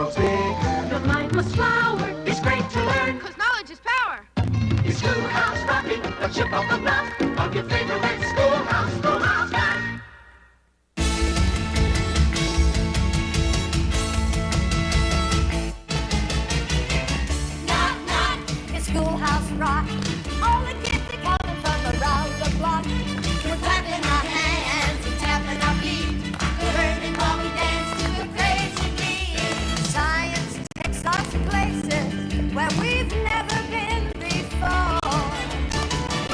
grows bigger. Your mind must flower. It's great to learn. Cause knowledge is power. It's Schoolhouse Rocking, a chip off the block of your favorite schoolhouse, schoolhouse rock. Knock, knock, it's Schoolhouse Rock. All the kids are coming from around the block. We're clapping our hands and tapping our feet. We're learning while we dance to a crazy beat. Science takes us to places where we've never been before.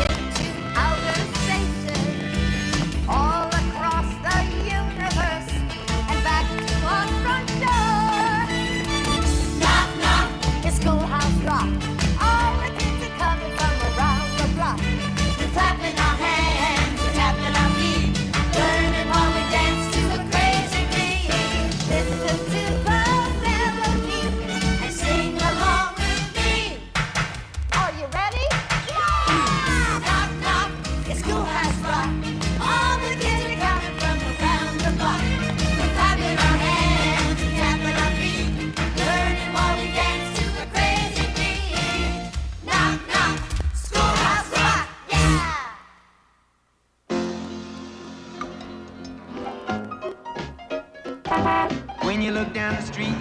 Into outer spaces, all across the universe, and back to our front door. Knock, knock, it's Schoolhouse Rock. All the kids are coming from around the block. We're clapping our hands and tapping our feet, learning while we dance to a crazy beat. Listen to the melody and sing along with me. Are you ready? Yeah! Knock, knock, it's Schoolhouse Rock. All the kids are coming from around the block. We're clapping our hands and tapping our feet, learning while we dance to a crazy beat. Knock, knock, Schoolhouse Rock, yeah! When you look down the street,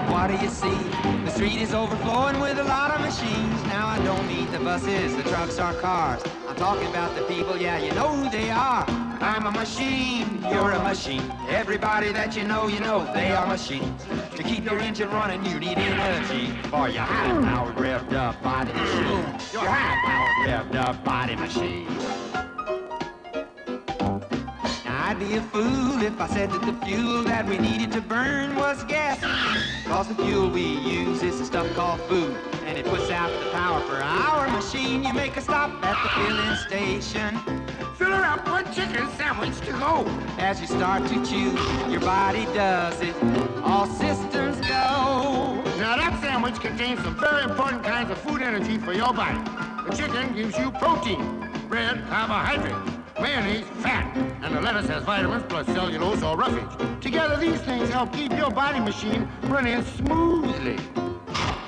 what do you see? The street is overflowing with a lot of machines. Now I don't mean the buses, the trucks or cars. I'm talking about the people, yeah, you know who they are. I'm a machine, you're a machine. Everybody that you know, they are machines. To keep your engine running, you need energy for your high-powered revved up body machine. Your high-powered revved up body machine. I'd be a fool if I said that the fuel that we needed to burn was gas. Cause the fuel we use is the stuff called food, and it puts out the power for our machine. You make a stop at the filling station, Fill her up with chicken sandwich to go. as you start to chew, your body does it. All systems go. Now that sandwich contains some very important kinds of food energy for your body. The chicken gives you protein, bread, carbohydrates, mayonnaise, fat, and the lettuce has vitamins plus cellulose or roughage. Together, these things help keep your body machine running smoothly.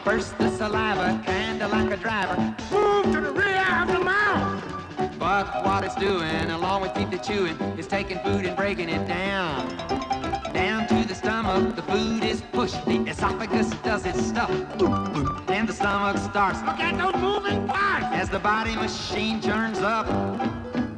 First the saliva, kinda like a driver. Move to the rear of the mouth. But what it's doing, along with keep the chewing, is taking food and breaking it down. Down to the stomach, the food is pushed. The esophagus does its stuff. And the stomach starts Look at those moving parts. as the body machine churns up.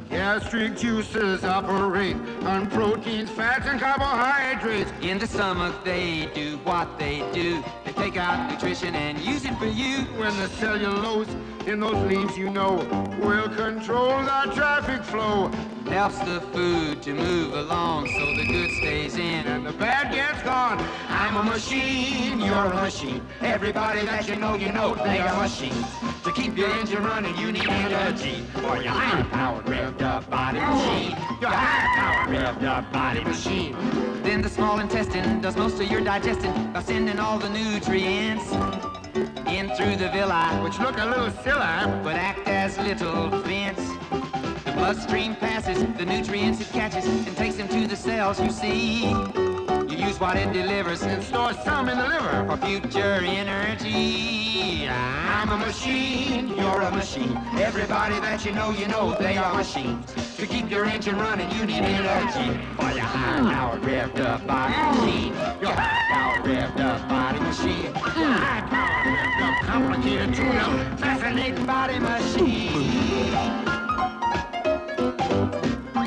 Gastric juices operate on proteins, fats, and carbohydrates. In the stomach, they do what they do. They take out nutrition and use it for you. When the cellulose in those leaves, will control the traffic flow. Helps the food to move along so the good stays in. And the bad gets gone. I'm a machine, you're a machine. Everybody that you know, they are machines. To keep your engine running, you need energy for your high-powered revved up body machine. Your high-powered revved up body machine. Then the small intestine does most of your digesting by sending all the nutrients in through the villi, Which look a little silly. but act as little vents. The bloodstream passes the nutrients it catches and takes them to the cells, you see. You use what it delivers And store some in the liver. for future energy. I'm a machine, you're a machine. Everybody that you know, they are machines. To keep your engine running, you need energy for your high-powered revved up body machine. Your high-powered revved up body machine. Your high-powered revved up complicated tune-up fascinating body machine.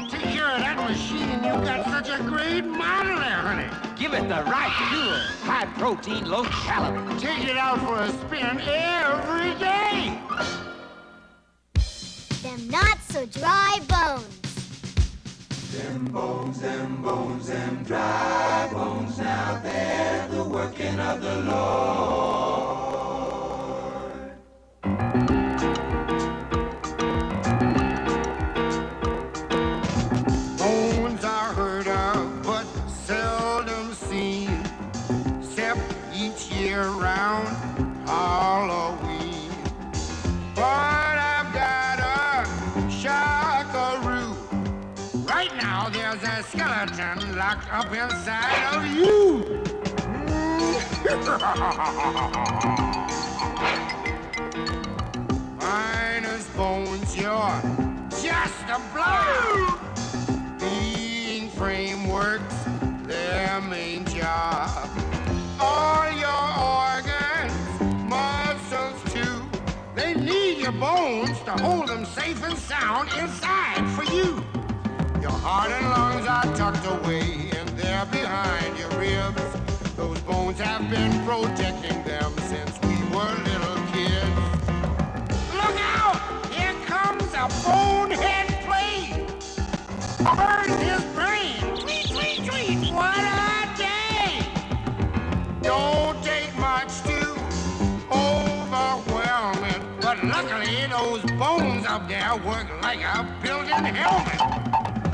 Take care of that machine and you've got such a great model there, honey. Give it the right fuel, high protein, low calorie. Take it out for a spin every day. Them not so dry bones. Them bones, them dry bones. Now they're the working of the Lord. Bones are heard of, but seldom seen, except each year round Halloween. But I've got a shockaroo. Right now there's a skeleton locked up inside of you. Fine as bones, you're just a blob. Being frameworks, their main job. All your organs, muscles too, they need your bones to hold them safe and sound inside for you. Your heart and lungs are tucked away and they're behind your ribs. Those bones have been protecting them since we were little kids. Look out! Here comes a bonehead plane! Burn his brain! Tweet, tweet, tweet! What a day! Don't take much to overwhelm it, but luckily those bones up there work like a building helmet.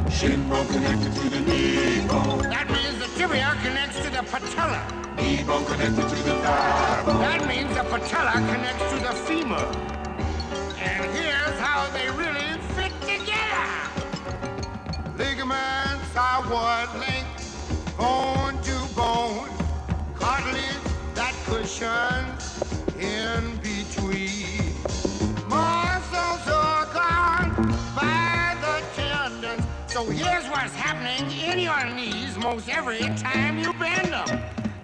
Shin bone connected to the knee bone. That means the tibia connects to the patella. Knee bone connected to the thigh bone. That means the patella connects to the femur. And here's how they really fit together. Ligaments are what link bone to bone. Cartilage that cushions in between. Muscles are gone by the tendons. So here's what's happening in your knees most every time you bend them.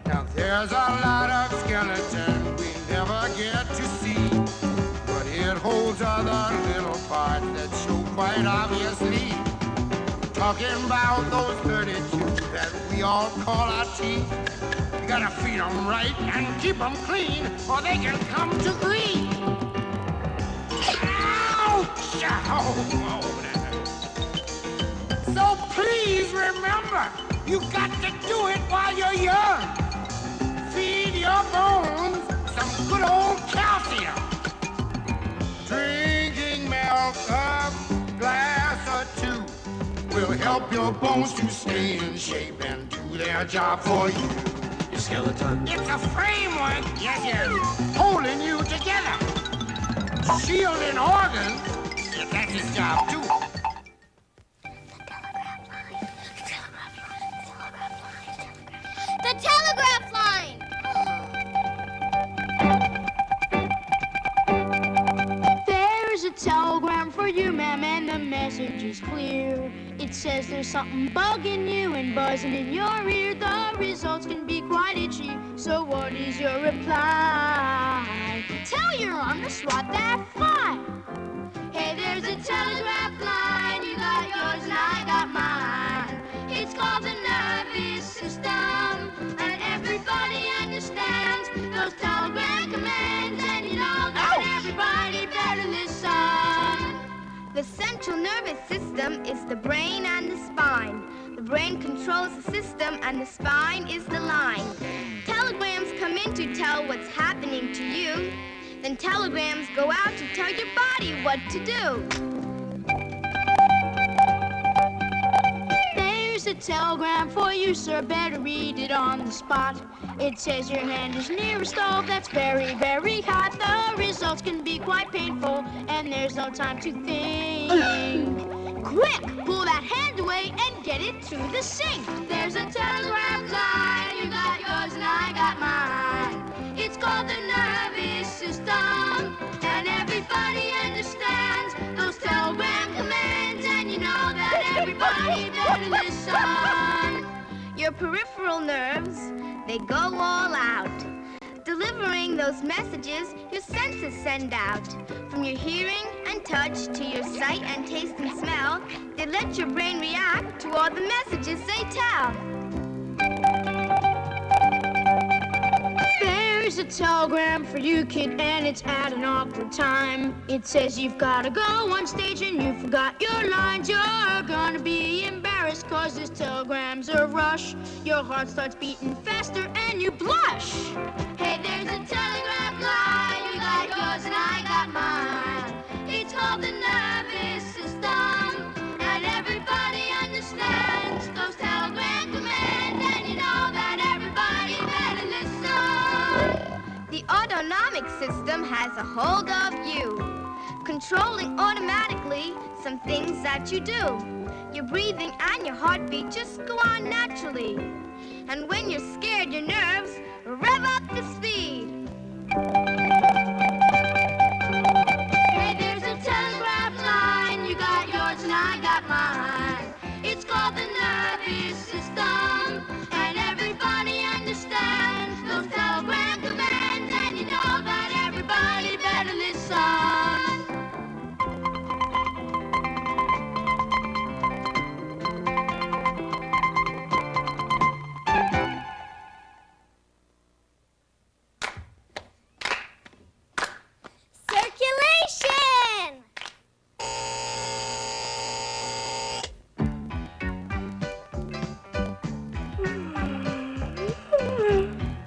Now there's a lot of skeleton we never get to see, but it holds other little parts that show quite obviously. Talking about those 32 that we all call our teeth. You gotta feed them right and keep them clean, or they can come to grief. Ouch! Oh, so please remember, you got to do it while you're young. Feed your bones some good old calcium. Drinking milk, a glass or two, will help your bones to stay in shape and do their job for you. Your skeleton. It's a framework, yes, holding you together. Shielding organs, yes, that's his job too. The telegraph line! There's a telegram for you, ma'am, and the message is clear. It says there's something bugging you and buzzing in your ear. The results can be quite itchy, so what is your reply? Tell your arm to swat that fly. Hey, there's a telegraph line. You got yours and I got mine. It's called the nervous system, and everybody understands those telegram commands, and you know that everybody better listen. The central nervous system is the brain and the spine. The brain controls the system and the spine is the line. Telegrams come in to tell what's happening to you. Then telegrams go out to tell your body what to do. There's a telegram for you, sir. Better read it on the spot. It says your hand is near a stove that's very, very hot. The results can be quite painful, and there's no time to think. Quick, pull that hand away and get it to the sink. There's a telegram line. You got yours and I got mine. It's called the nervous system, and everybody understands those telegram commands, and you know that everybody better listen. Your peripheral nerves, they go all out, delivering those messages your senses send out. From your hearing and touch to your sight and taste and smell, they let your brain react to all the messages they tell. There's a telegram for you, kid, and it's at an awkward time. It says you've gotta go on stage and you forgot your lines. You're gonna be embarrassed cause this telegram's a rush. Your heart starts beating faster and you blush. Hey, there's a telegraph line. You got yours and I got mine. It's called the nervous system, and everybody understands those telegram commands, and you know that everybody better listen. The autonomic system has a hold of you, controlling automatically some things that you do. Your breathing and your heartbeat just go on naturally. And when you're scared, your nerves rev up the speed. Hey, there's a telegraph line. You got yours and I got mine. It's called the nervous system, and everybody understands those telegram commands, and you know that everybody better listen. Circulation!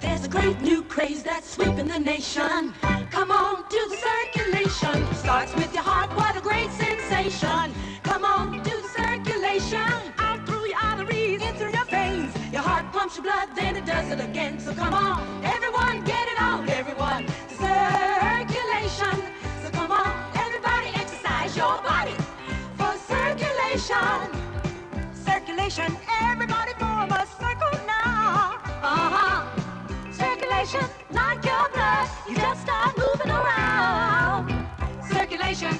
There's a great new craze that's sweeping the nation. Come on, do the circulation. Starts with your heart, what a great sensation. Come on, do the circulation. Out through your arteries, in through your veins. Your heart pumps your blood, then it does it again. So come on, everyone, get it on, everyone. The circulation. So come on, everybody, exercise your body for circulation. Circulation, everybody form a circle now. Circulation, like your blood, you just start moving around. Circulation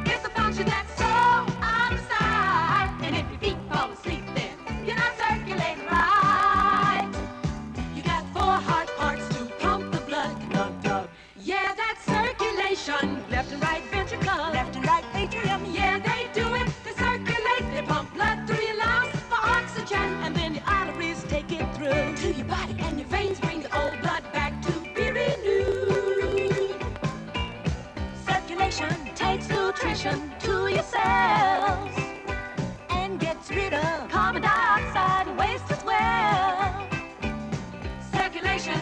is a function that's so out of sight. And if your feet fall asleep, then you're not circulating right. You got 4 heart parts to pump the blood. Yeah, that's circulation. Left and right ventricle, left and right atrium. Yeah, they do it. They circulate. They pump blood through your lungs for oxygen, and then your arteries take it through to your body, and your veins bring the old blood back to be renewed. Circulation takes nutrition to your cells and gets rid of carbon dioxide and waste as well. Circulation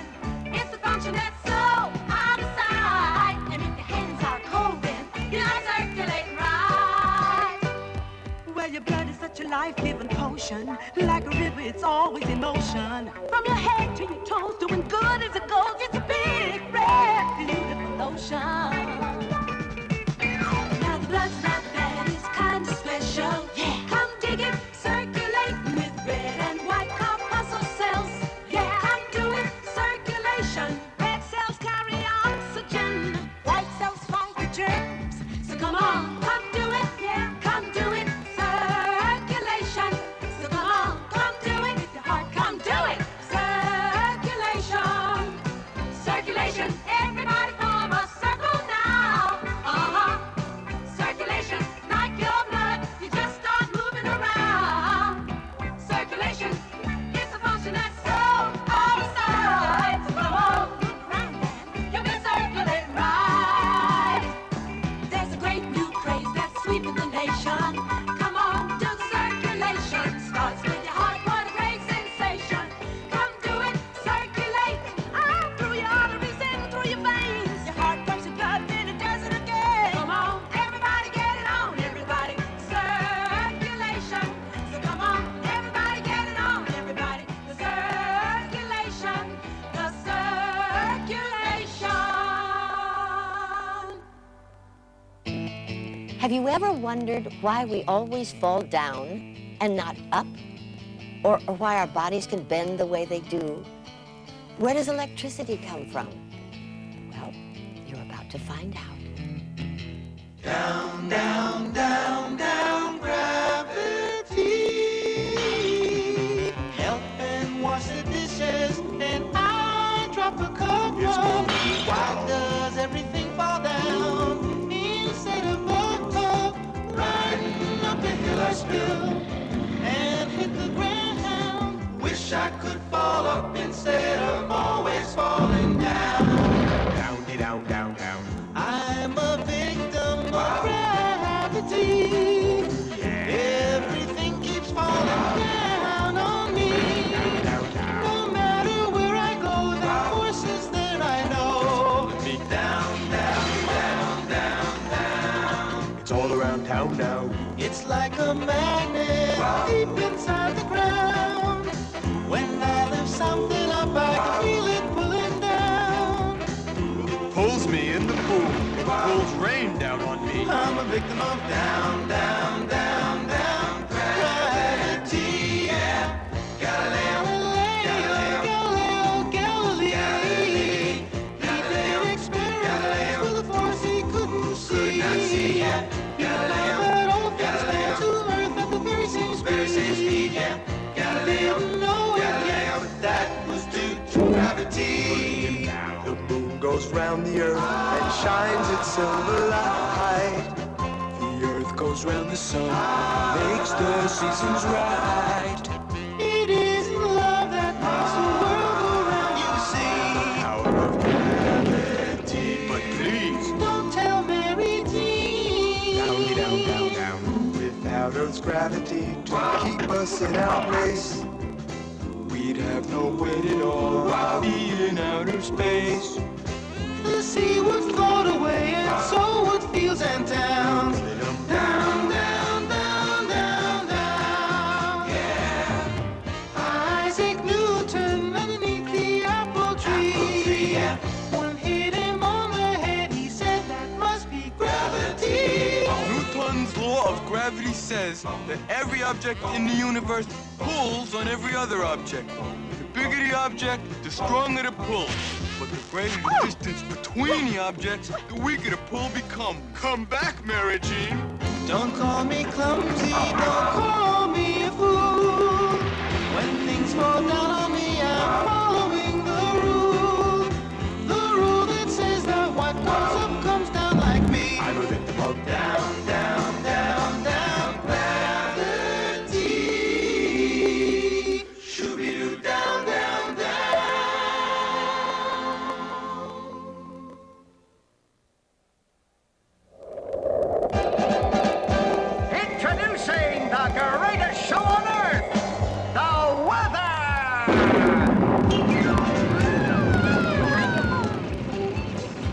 is the function that's so out of sight, and if your hands are cold, then you're not circulating right. Well, your blood is such a life-giving potion. Like a river, it's always in motion. From your head to your toes, doing good as it goes. It's a big, red, beautiful lotion. Now the blood's not bad, it's kind of special. Yeah, come dig it, circulating with red and white corpuscle cells. Yeah, come do it, circulation. Red cells carry oxygen, white cells fight the germs. So come on, come do it, yeah, come do it, circulation. So come on, come do it, with your heart, come do it, circulation. Circulation, everybody form a circle now. Circulation, like your blood, you just start moving around. Circulation is a function that's so outside. So come on, look round and you'll be circulating right. There's a great new craze that's sweeping the nation. Come on, do the circulation. Starts with your heart, what a great sensation. Come do it, circulate out through your arteries and through your veins. Your heart pumps your blood, then it does it again. Come on, everybody, get it on, everybody. Circulation. So come on, everybody, get it on, everybody. The circulation. The circulation. Have you ever wondered why we always fall down and not up? Or why our bodies can bend the way they do? Where does electricity come from? Well, you're about to find out. Down, down, down, down, gravity. Help and wash the dishes, and I drop a cup. Why does everything fall down instead of up? Riding up the hill I spill and hit the ground. Wish I could fall up instead of always falling down. Down, down, down, down. I'm a victim of gravity. Everything keeps falling down on me. No matter where I go, the force is there, I know. Down, down, down, down, down. It's all around town now. It's like a magnet deep inside the ground. When I lift something up, I can feel it pulling down. Pulls me in the pool. It pulls rain down on me. I'm a victim of down, down, down, down gravity. Yeah. Galileo, Galileo, Galileo, Galileo. round the earth and shines its silver light. The earth goes round the sun, makes the seasons right. It is love that makes the world go round, you see. Power of gravity. But please, Don't tell Mary Jean. down. Without Earth's gravity to keep us in our place, we'd have no weight at all. I'll be in outer space. The sea would float away, and so would fields and towns. Down, down, down, down, down. Yeah. Isaac Newton underneath the apple tree. One hit him on the head, he said that must be gravity. Newton's law of gravity says that every object in the universe pulls on every other object. The bigger the object, the stronger the pull. But the greater the distance between the objects, the weaker the pull becomes. Come back, Mary Jean. Don't call me clumsy, don't call me a fool. When things fall down on me, I'm following the rule. The rule that says that what goes up comes down like me. I'm a victim of Down, down, down, down, gravity. Shooby-doo, down, down, down. Introducing the greatest show on earth, the weather!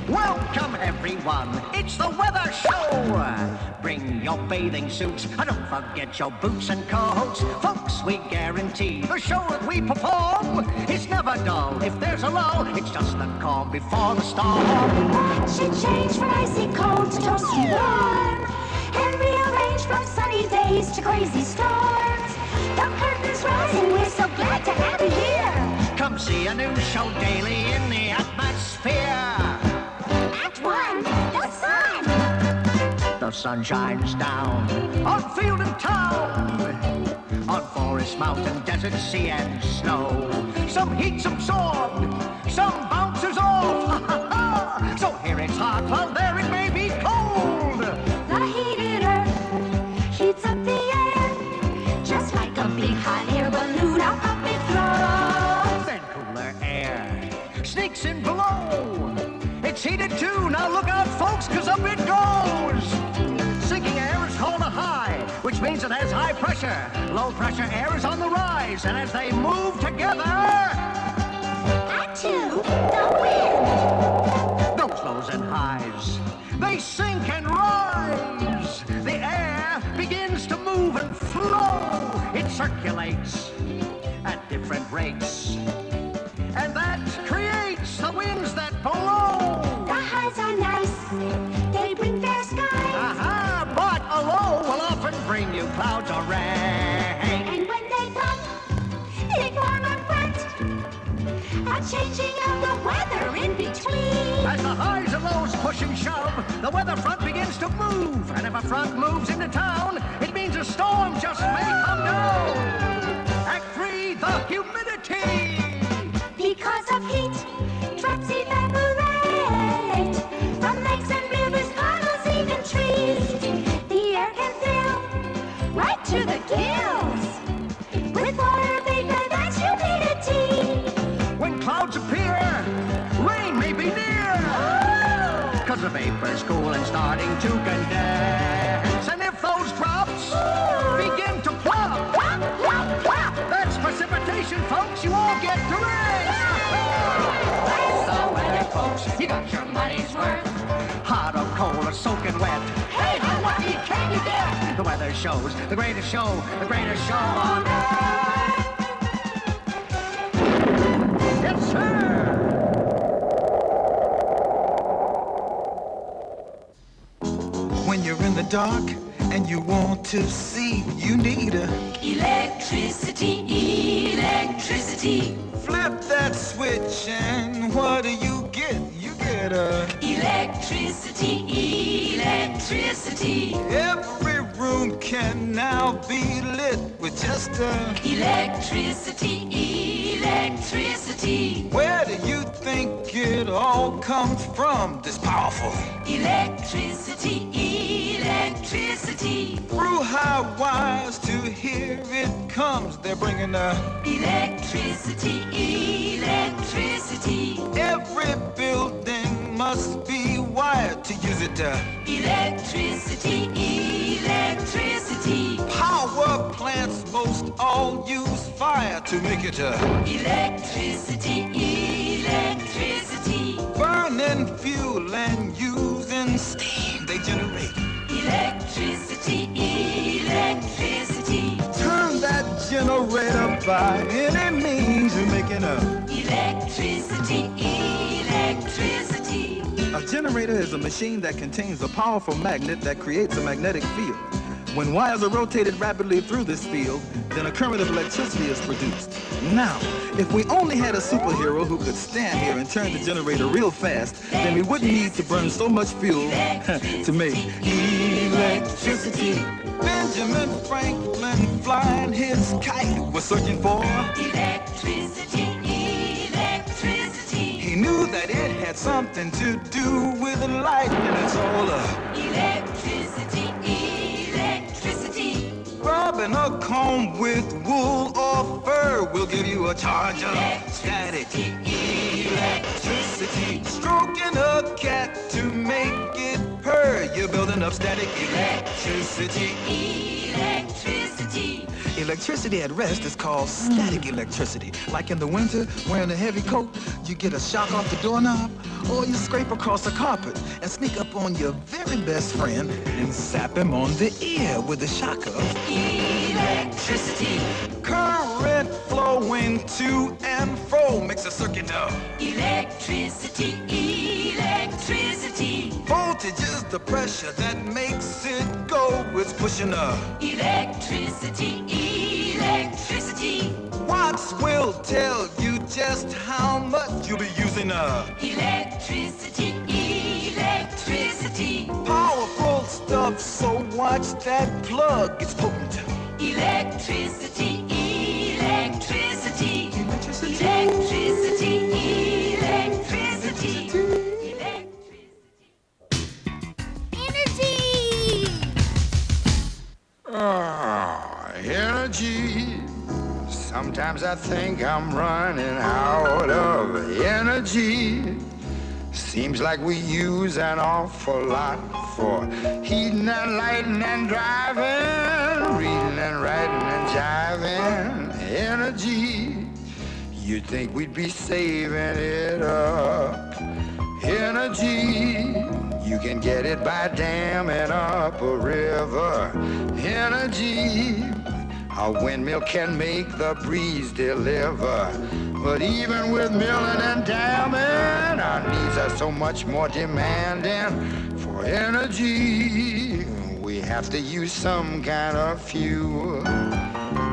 Welcome, everyone. It's the weather show. Bring your bathing suits, and don't forget your boots and coats. Folks, we guarantee the show that we perform is never dull. If there's a lull, it's just the calm before the storm. Watch it change from icy cold to toasty warm, and rearrange from sunny days to crazy storms. The curtains rise and we're so glad to have you here. Come see a new show daily in the atmosphere. Act 1, the sun. The sun shines down on field and town, on forest, mountain, desert, sea, and snow. Some heat's absorbed, some bounces off. So here it's hot, while there it may be cold. The heated earth heats up the air, just like a big hot air balloon up it flows. Then cooler air sneaks in below. It's heated too, now look out, folks, 'cause up it goes. Sinking air is called a high, which means it has high pressure. Low pressure air is on the rise, and as they move together, Act 2, the wind. those lows and highs, they sink and rise. The air begins to move and flow. It circulates at different rates, and that creates the winds that blow. The highs are nice, they bring fair skies. Aha, but a low will often bring you clouds or rain. And when they come, they warm and wet, a changing of the weather in between. As the highs and lows push and shove, the weather front begins to move. And if a front moves into town, it means a storm just may come down. Act 3, the humidity. Because of heat, drops evaporate from lakes and rivers, puddles, even trees. The air can fill right to the gills with water vapor, that's humidity. When clouds appear, rain may be near. 'Cause the vapor's cool and starting to condense. And if those drops begin to plop, Plop, plop, plop. that's precipitation, folks. You all get to rest. That's The weather, folks. You got your money's worth. Hot or cold or soaking wet. Hey, how lucky can you get? The weather shows the greatest show on earth. Yes, sir. When you're in the dark and you want to see, you need a Electricity, electricity. flip that switch and what do you get? You get a Electricity, electricity. every room can now be lit with just a Electricity, electricity. Where do you think it all comes from, this powerful? Electricity, electricity. Through high wires to here it comes, they're bringing Electricity, electricity. every building must be wired to use it. Electricity, electricity. Power plants most all use fire to make it. Electricity, electricity. Burning fuel and using steam, they generate. Electricity, electricity. Turn that generator by any means you're making Electricity, electricity. A generator is a machine that contains a powerful magnet that creates a magnetic field. When wires are rotated rapidly through this field, then a current of electricity is produced. Now, if we only had a superhero who could stand here and turn the generator real fast, then we wouldn't need to burn so much fuel to make electricity. Benjamin Franklin flying his kite was searching for Electricity, electricity. He knew that it had something to do with light, and it's all Electricity, electricity. rubbing a comb with wool or fur will give you a charge of static electricity. Stroking a cat to make it purr, you're building up static electricity. Electricity. Electricity at rest is called static electricity. Like in the winter, wearing a heavy coat, you get a shock off the doorknob, or you scrape across the carpet and sneak up on your very best friend and zap him on the ear with the shock of Electricity. Current flowing to and fro makes a circuit of Electricity, electricity. voltage is the pressure that makes it go. It's pushing up. Electricity, electricity. Watts will tell you just how much you'll be using Electricity, electricity. powerful stuff, so watch that plug. It's potent. Electricity, electricity. Electricity, electricity. Energy! Energy. Sometimes I think I'm running out of energy. Seems like we use an awful lot for heating and lighting and driving, reading and writing and jiving. Energy. You'd think we'd be saving it up. Energy. You can get it by damming up a river. Energy. A windmill can make the breeze deliver. But even with milling and damming, our needs are so much more demanding. For energy, we have to use some kind of fuel.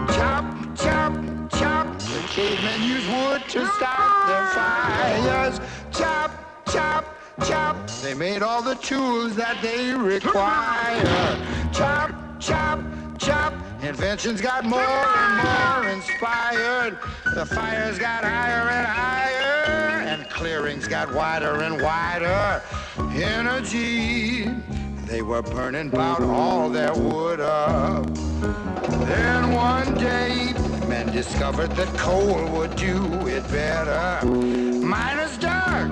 Chop, chop, chop. The cavemen used wood to start their fires. Chop, chop, chop. They made all the tools that they require. Chop, chop, chop. Inventions got more and more inspired. The fires got higher and higher, and clearings got wider and wider. Energy, they were burning about all their wood up. Then one day, men discovered that coal would do it better. Miners dug,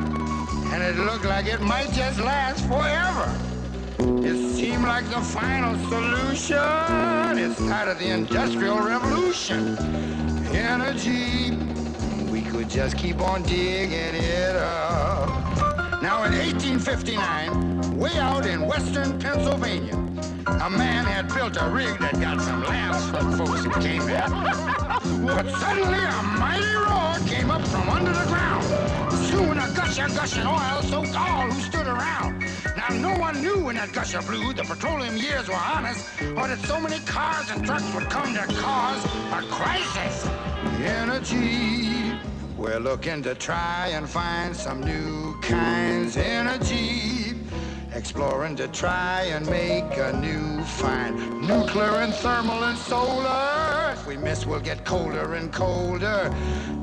and it looked like it might just last forever. It seemed like the final solution. It started the Industrial Revolution. Energy, we could just keep on digging it up. Now in 1859, way out in western Pennsylvania, a man had built a rig that got some laughs from folks who came there. But suddenly a mighty roar came up from under the ground. Soon a gusher gushing oil soaked all who stood around. Now no one knew when that gusher blew the petroleum years were honest, or that so many cars and trucks would come to cause a crisis. Energy, we're looking to try and find some new kinds. Energy, exploring to try and make a new find. Nuclear and thermal and solar. we miss will get colder and colder.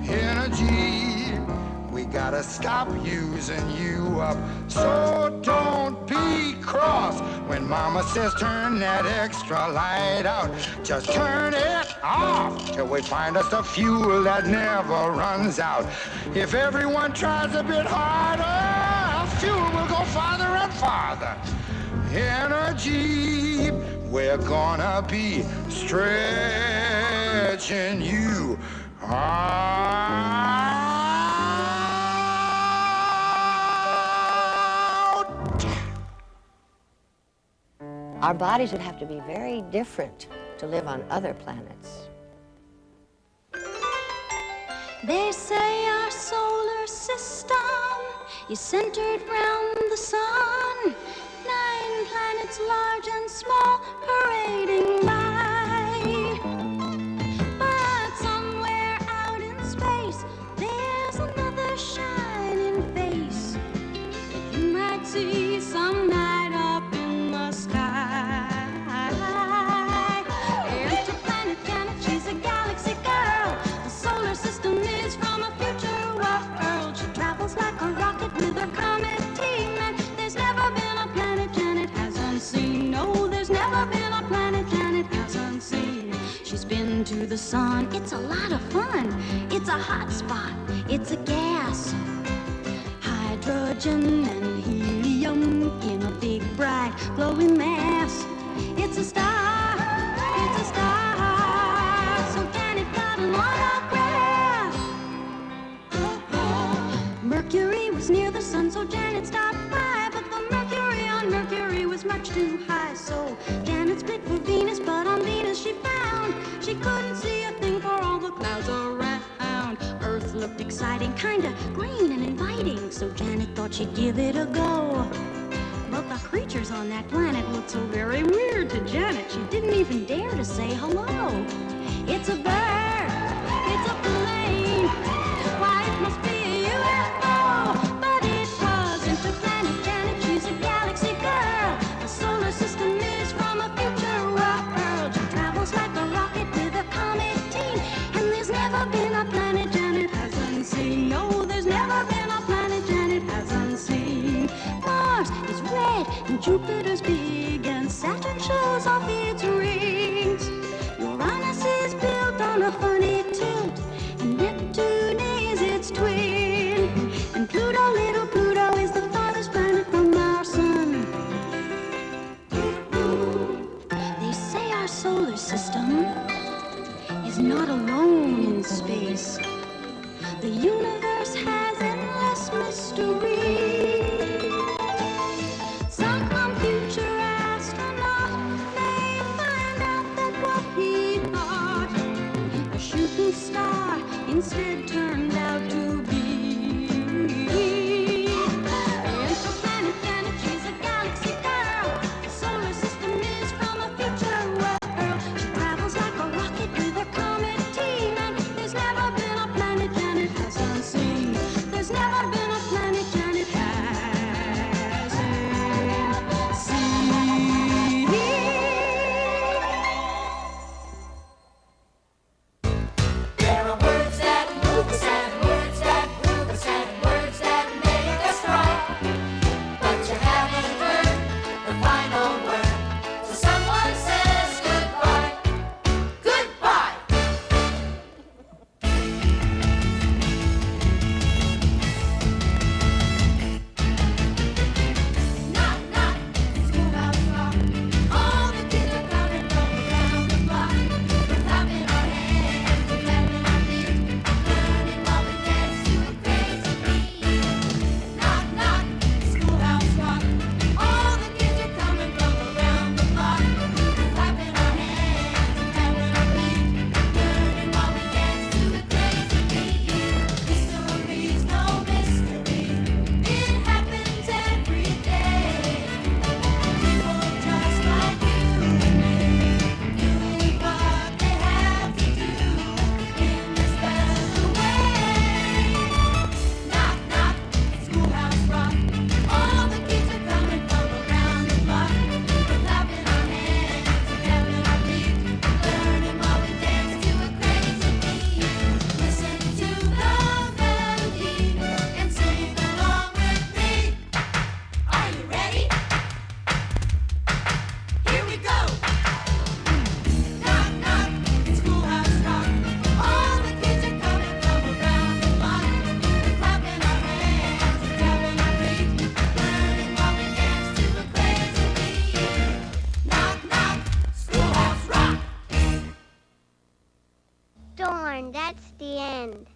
Energy, we gotta stop using you up. So don't be cross when mama says turn that extra light out. Just turn it off till we find us a fuel that never runs out. If everyone tries a bit harder, our fuel will go farther and farther. Energy, we're gonna be stretching you out. Our bodies would have to be very different to live on other planets. They say our solar system is centered round the sun. 9 planets large and small parading by. But somewhere out in space, there's another shining face that you might see some night up in the sky. Interplanet Janet, she's a galaxy girl. The solar system is from a future world. She travels like a rocket with her comet team, and there's never been a planet Janet hasn't seen. No, there's never been a planet Janet hasn't seen. She's been to the sun, it's a lot of fun. It's a hot spot, it's a gas. Hydrogen and helium in a big bright glowing mass. It's a star, it's a star. So Janet got an autograph. Mercury was near the sun, so Janet stopped by. But the mercury on Mercury was much too high. So Janet split for Venus, but on Venus she found she couldn't see a thing for all the clouds around. Earth looked exciting, kinda green and inviting. So Janet thought she'd give it a go. But the creatures on that planet looked so very weird to Janet, she didn't even dare to say hello. It's a bird, it's a plane. Why, it must be a UFO. But it was Interplanet Janet, she's a galaxy girl. The solar system is from a future world. She travels like a rocket with a comet team, and there's never been a planet Janet hasn't seen. No, there's never been a planet Janet hasn't seen. Mars is red and Jupiter's big, and Saturn shows off its rings. Uranus is built on a funny tilt, and Neptune is its twin. And Pluto, little Pluto, is the farthest planet from our sun. They say our solar system is not alone in space. The universe has endless mystery. Some future astronaut may find out that what he thought a shooting star instead turned out to be. Interplanet Janet, she's a galaxy girl. The solar system is from a future world. She travels like a rocket with a comet team, and there's never been a planet Janet hasn't seen. There's never been a planet Janet hasn't seen. There are words that move us and words that prove us and words that Darn, that's the end.